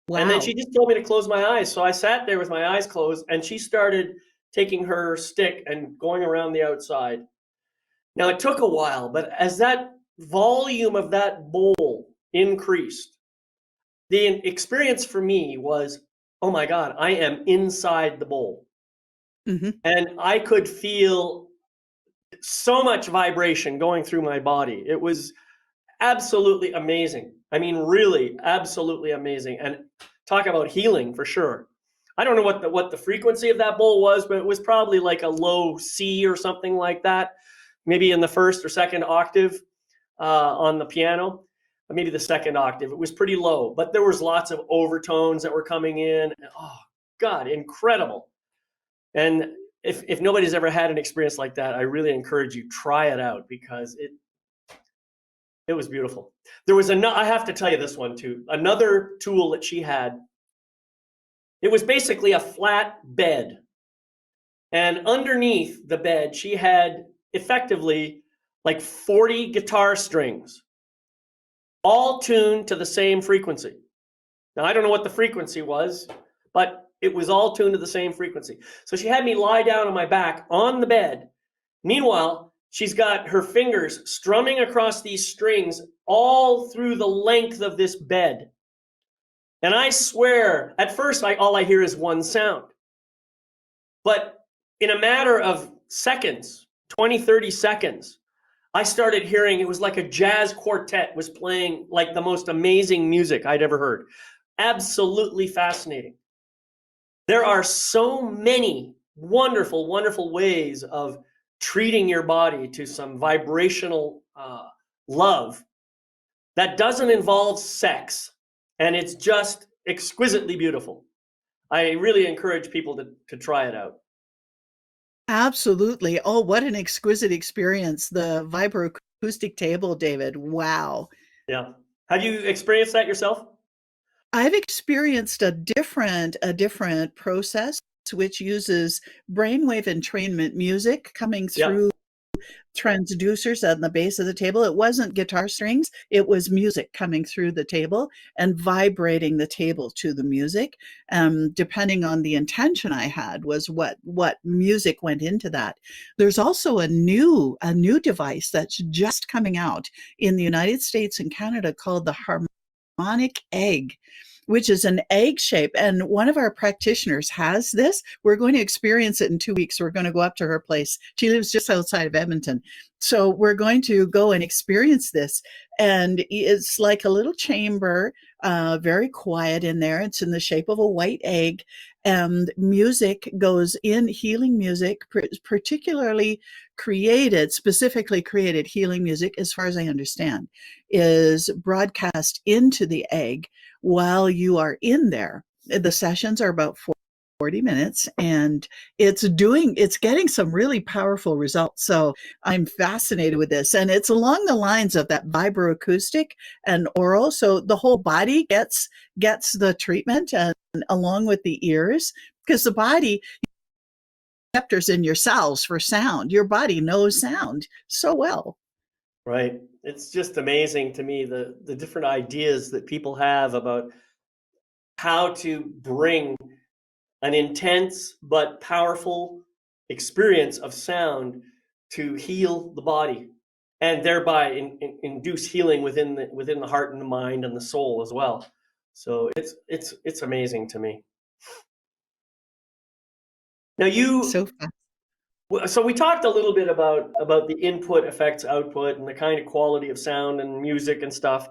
And then she Wow. just told me to close my eyes. So I sat there with my eyes closed, and she started taking her stick and going around the outside. Now it took a while, but as that volume of that bowl increased, the experience for me was, oh my God, I am inside the bowl. Mm-hmm. And I could feel so much vibration going through my body. It was absolutely amazing. I mean, really, absolutely amazing. And talk about healing for sure. I don't know what the frequency of that bowl was, but it was probably like a low C or something like that, maybe in the first or second octave on the piano, maybe the second octave. It was pretty low, but there was lots of overtones that were coming in. Oh God, incredible! And if nobody's ever had an experience like that, I really encourage you try it out because it was beautiful. There was I have to tell you this one too. Another tool that she had. It was basically a flat bed, and underneath the bed, she had effectively like 40 guitar strings, all tuned to the same frequency. Now, I don't know what the frequency was, but it was all tuned to the same frequency. So she had me lie down on my back on the bed. Meanwhile, she's got her fingers strumming across these strings all through the length of this bed. And I swear, at first, all I hear is one sound. But in a matter of seconds, 20, 30 seconds, I started hearing it was like a jazz quartet was playing like the most amazing music I'd ever heard. Absolutely fascinating. There are so many wonderful, wonderful ways of treating your body to some vibrational love that doesn't involve sex. And it's just exquisitely beautiful. I really encourage people to try it out. Absolutely. Oh, what an exquisite experience. The vibroacoustic table, David. Wow. Yeah. Have you experienced that yourself? I've experienced a different process which uses brainwave entrainment music coming Yeah. through transducers on the base of the table. It wasn't guitar strings, it was music coming through the table and vibrating the table to the music. Depending on the intention I had was what music went into that. There's also a new device that's just coming out in the United States and Canada called the harmonic egg, which is an egg shape. And one of our practitioners has this. We're going to experience it in 2 weeks. We're going to go up to her place. She lives just outside of Edmonton. So we're going to go and experience this. And it's like a little chamber, very quiet in there. It's in the shape of a white egg. And music goes in, healing music, particularly specifically created healing music, as far as I understand, is broadcast into the egg while you are in there. The sessions are about 40 minutes and it's getting some really powerful results. So I'm fascinated with this. And it's along the lines of that vibroacoustic and oral. So the whole body gets the treatment and along with the ears, because the body receptors in your cells for sound. Your body knows sound so well. Right. It's just amazing to me the different ideas that people have about how to bring an intense but powerful experience of sound to heal the body. and thereby induce healing within the heart and the mind and the soul as well. So it's amazing to me. Now So fun. so we talked a little bit about the input affects output and the kind of quality of sound and music and stuff.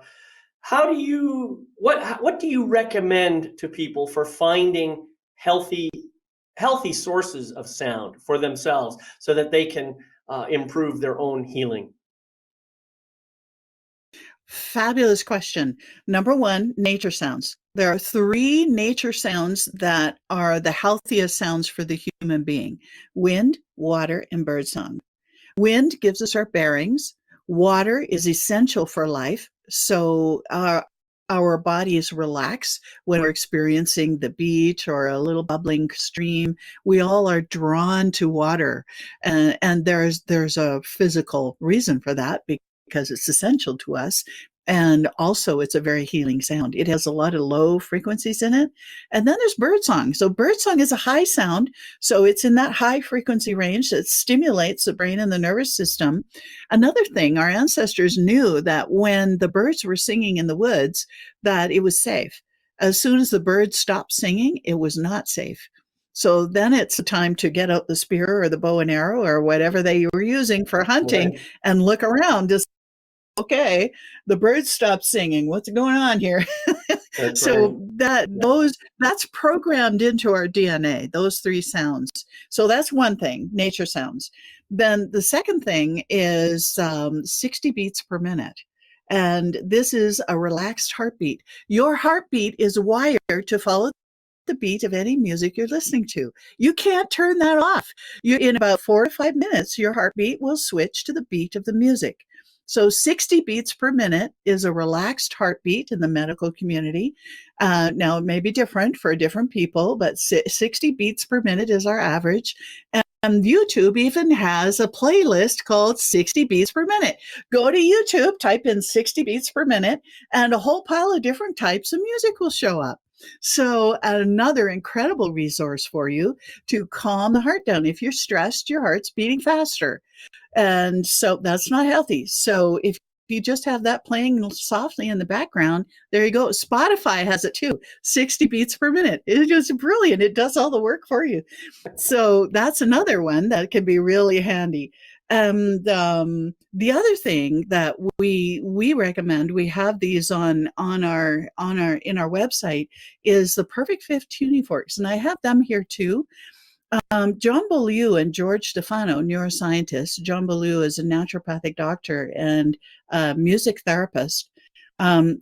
What do you recommend to people for finding healthy sources of sound for themselves so that they can improve their own healing? Fabulous question. Number one, nature sounds. There are 3 nature sounds that are the healthiest sounds for the human being: wind, water, and birdsong. Wind gives us our bearings. Water is essential for life. So our bodies relax when we're experiencing the beach or a little bubbling stream. We all are drawn to water. And there's a physical reason for that, because it's essential to us. And also, it's a very healing sound. It has a lot of low frequencies in it. And then there's birdsong. So birdsong is a high sound. So it's in that high frequency range that stimulates the brain and the nervous system. Another thing, our ancestors knew that when the birds were singing in the woods, that it was safe. As soon as the birds stopped singing, it was not safe. So then it's the time to get out the spear or the bow and arrow or whatever they were using for hunting, Right. and look around to, okay, the birds stopped singing. What's going on here? That's So right. that's programmed into our DNA, those 3 sounds. So that's one thing, nature sounds. Then the second thing is 60 beats per minute. And this is a relaxed heartbeat. Your heartbeat is wired to follow the beat of any music you're listening to. You can't turn that off. In about 4 to 5 minutes, your heartbeat will switch to the beat of the music. So 60 beats per minute is a relaxed heartbeat in the medical community. Now, it may be different for different people, but 60 beats per minute is our average. And YouTube even has a playlist called 60 beats per minute. Go to YouTube, type in 60 beats per minute, and a whole pile of different types of music will show up. So another incredible resource for you to calm the heart down. If you're stressed, your heart's beating faster. And so that's not healthy. So if you just have that playing softly in the background, there you go. Spotify has it too, 60 beats per minute. It's just brilliant. It does all the work for you. So that's another one that can be really handy. And the other thing that we recommend, we have these on our in our website, is the Perfect Fifth tuning forks, and I have them here too. John Beaulieu and George Stefano, neuroscientists. John Beaulieu is a naturopathic doctor and music therapist.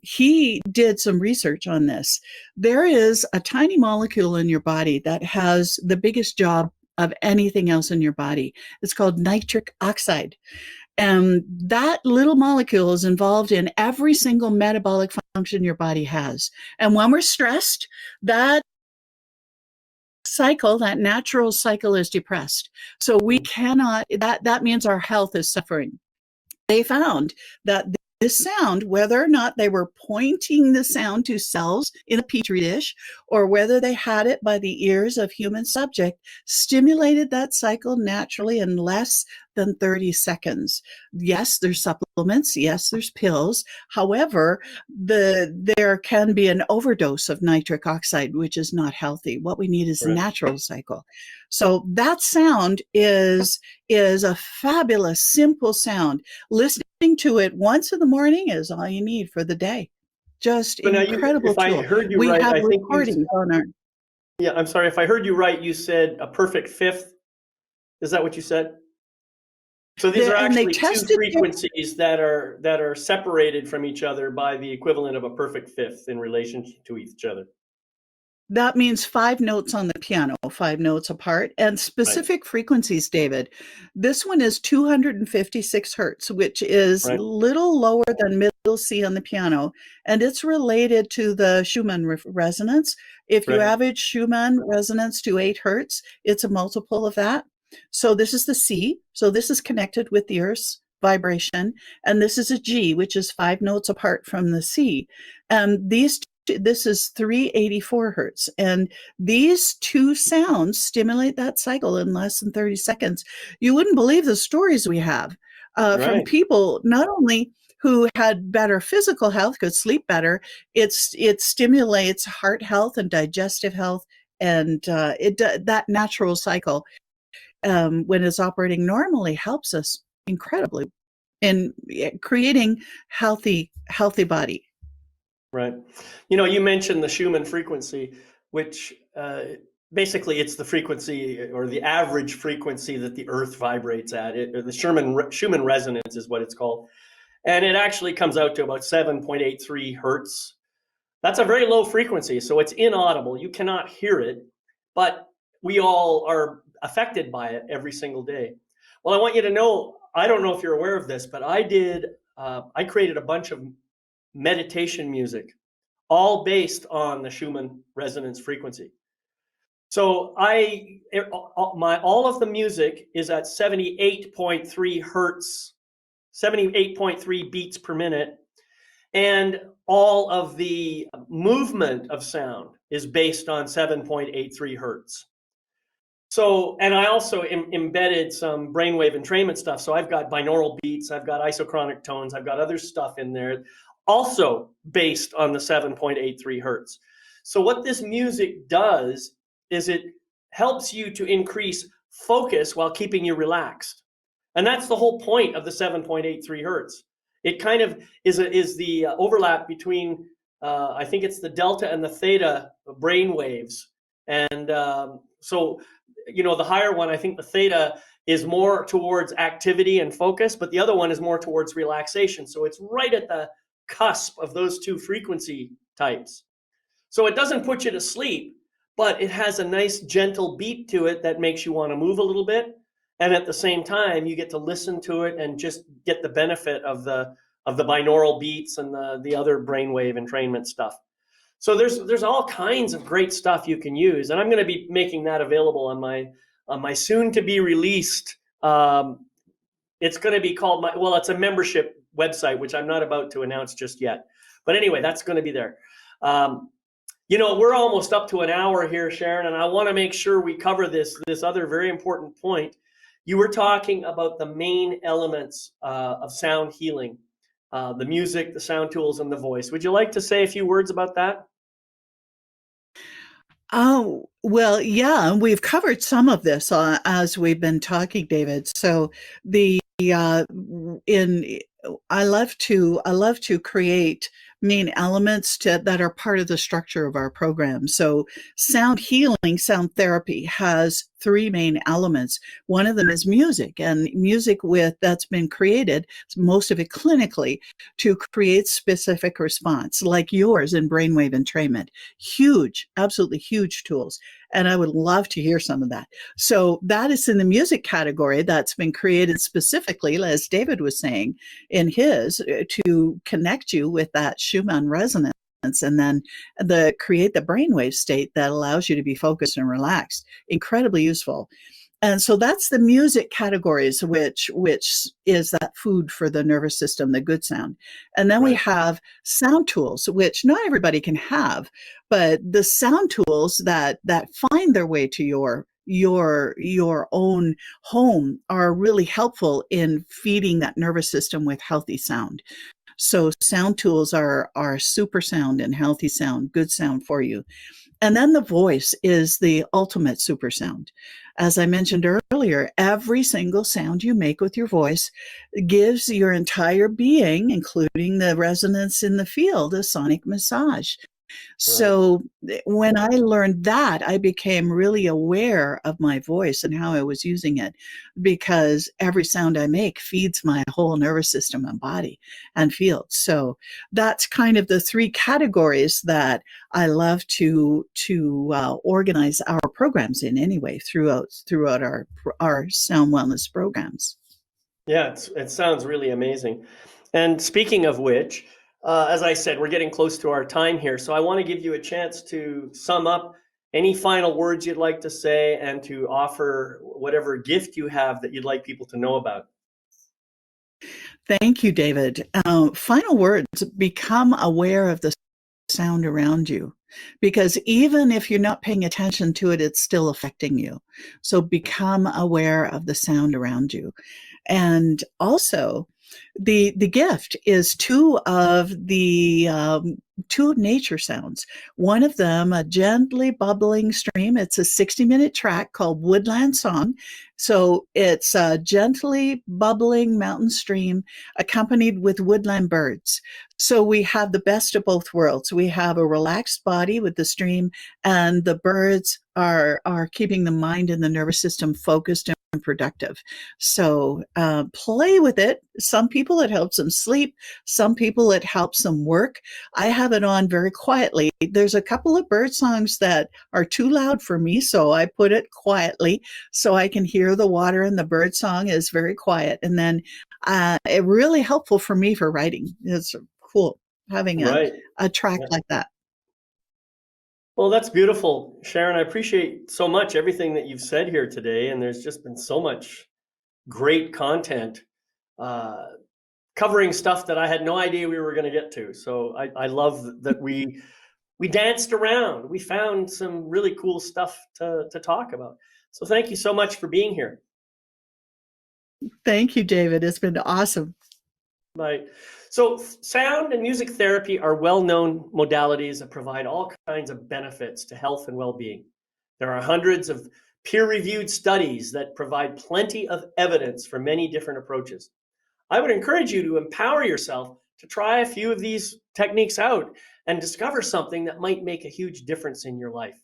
He did some research on this. There is a tiny molecule in your body that has the biggest job of anything else in your body. It's called nitric oxide. And that little molecule is involved in every single metabolic function your body has. And when we're stressed, that cycle, that natural cycle, is depressed. So we cannot, that means our health is suffering. They found that this sound, whether or not they were pointing the sound to cells in a petri dish or whether they had it by the ears of human subject, stimulated that cycle naturally in less than 30 seconds. Yes, there's supplements. Yes, there's pills. However, there can be an overdose of nitric oxide, which is not healthy. What we need is a Right. natural cycle. So that sound is a fabulous, simple sound. Listening to it once in the morning is all you need for the day. Just So now, incredible if I tool. heard you We right, have I think recordings on our. yeah, I'm sorry. If I heard you right, you said a perfect fifth. Is that what you said? So these are And they actually two tested frequencies that are separated from each other by the equivalent of a perfect fifth in relation to each other. That means 5 notes on the piano, 5 notes apart, and Right. specific frequencies, David. This one is 256 hertz, which is a Right. little lower than middle C on the piano, and it's related to the Schumann resonance. If you Right. average Schumann resonance to 8 hertz, it's a multiple of that. So this is the C. So this is connected with the Earth's vibration, and this is a G, which is 5 notes apart from the C. And this is 384 hertz. And these 2 sounds stimulate that cycle in less than 30 seconds. You wouldn't believe the stories we have from Right. people not only who had better physical health, could sleep better. It stimulates heart health and digestive health, and that natural cycle, when it's operating normally, helps us incredibly in creating healthy body. Right. You know, you mentioned the Schumann frequency, which basically it's the frequency or the average frequency that the Earth vibrates at. The Schumann resonance is what it's called. And it actually comes out to about 7.83 hertz. That's a very low frequency, so it's inaudible. You cannot hear it, but we all are affected by it every single day. Well, I want you to know, I don't know if you're aware of this, but I created a bunch of meditation music, all based on the Schumann resonance frequency. So all of the music is at 78.3 hertz, 78.3 beats per minute, and all of the movement of sound is based on 7.83 hertz. So, and I also embedded some brainwave entrainment stuff. So I've got binaural beats, I've got isochronic tones, I've got other stuff in there, also based on the 7.83 hertz. So what this music does is it helps you to increase focus while keeping you relaxed. And that's the whole point of the 7.83 hertz. It kind of is the overlap between, I think it's the delta and the theta brain waves. And so, you know, the higher one, I think the theta is more towards activity and focus, but the other one is more towards relaxation. So it's right at the cusp of those two frequency types. So it doesn't put you to sleep, but it has a nice gentle beat to it that makes you want to move a little bit. And at the same time, you get to listen to it and just get the benefit of the binaural beats and the other brainwave entrainment stuff. So there's all kinds of great stuff you can use, and I'm going to be making that available on my soon to be released. It's going to be called it's a membership website, which I'm not about to announce just yet. But anyway, that's going to be there. You know, we're almost up to an hour here, Sharon, and I want to make sure we cover this other very important point. You were talking about the main elements of sound healing, the music, the sound tools, and the voice. Would you like to say a few words about that? Oh, well, yeah, and we've covered some of this as we've been talking, David. So the in I love to create main elements that are part of the structure of our program. So sound healing, sound therapy has three main elements. One of them is music, and music that's been created, most of it clinically, to create specific response, like yours in brainwave entrainment. Huge, absolutely huge tools. And I would love to hear some of that. So that is in the music category that's been created specifically, as David was saying, in his, to connect you with that Schumann resonance, and then create the brainwave state that allows you to be focused and relaxed. Incredibly useful. And so that's the music categories, which is that food for the nervous system, the good sound. And then we have sound tools, which not everybody can have, but the sound tools that find their way to your own home are really helpful in feeding that nervous system with healthy sound. So sound tools are super sound and healthy sound, good sound for you. And then the voice is the ultimate super sound. As I mentioned earlier, every single sound you make with your voice gives your entire being, including the resonance in the field, a sonic massage. So when I learned that, I became really aware of my voice and how I was using it, because every sound I make feeds my whole nervous system and body and field. So that's kind of the three categories that I love to organize our programs in anyway throughout our sound wellness programs. Yeah, it sounds really amazing. And speaking of which, as I said, we're getting close to our time here. So I want to give you a chance to sum up any final words you'd like to say and to offer whatever gift you have that you'd like people to know about. Thank you, David. Final words: become aware of the sound around you, because even if you're not paying attention to it, it's still affecting you. So become aware of the sound around you. And also, the gift is two nature sounds. One of them, a gently bubbling stream. It's a 60-minute track called Woodland Song. So it's a gently bubbling mountain stream accompanied with woodland birds. So we have the best of both worlds. We have a relaxed body with the stream, and the birds are keeping the mind and the nervous system focused and productive. So play with it. Some people it helps them sleep. Some people it helps them work. I have it on very quietly. There's a couple of bird songs that are too loud for me, so I put it quietly so I can hear the water, and the bird song is very quiet. And then it really helpful for me for writing. It's cool having Right. a track Yeah. like that. Well, that's beautiful, Sharon. I appreciate so much everything that you've said here today, and there's just been so much great content covering stuff that I had no idea we were going to get to. So I love that we danced around. We found some really cool stuff to talk about. So thank you so much for being here. Thank you, David. It's been awesome. Right. So sound and music therapy are well-known modalities that provide all kinds of benefits to health and well-being. There are hundreds of peer-reviewed studies that provide plenty of evidence for many different approaches. I would encourage you to empower yourself to try a few of these techniques out and discover something that might make a huge difference in your life.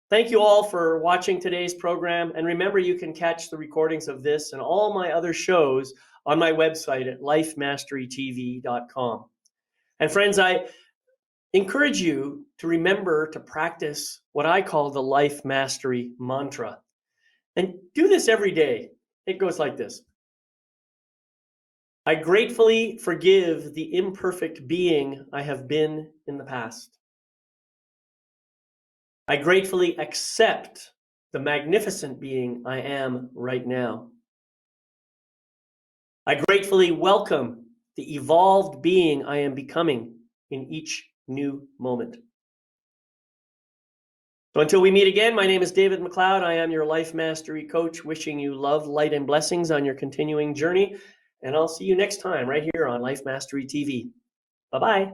Thank you all for watching today's program. And remember, you can catch the recordings of this and all my other shows on my website at lifemasterytv.com. And friends, I encourage you to remember to practice what I call the Life Mastery Mantra. And do this every day. It goes like this. I gratefully forgive the imperfect being I have been in the past. I gratefully accept the magnificent being I am right now. I gratefully welcome the evolved being I am becoming in each new moment. So until we meet again, my name is David McLeod. I am your Life Mastery Coach, wishing you love, light, and blessings on your continuing journey. And I'll see you next time right here on Life Mastery TV. Bye-bye.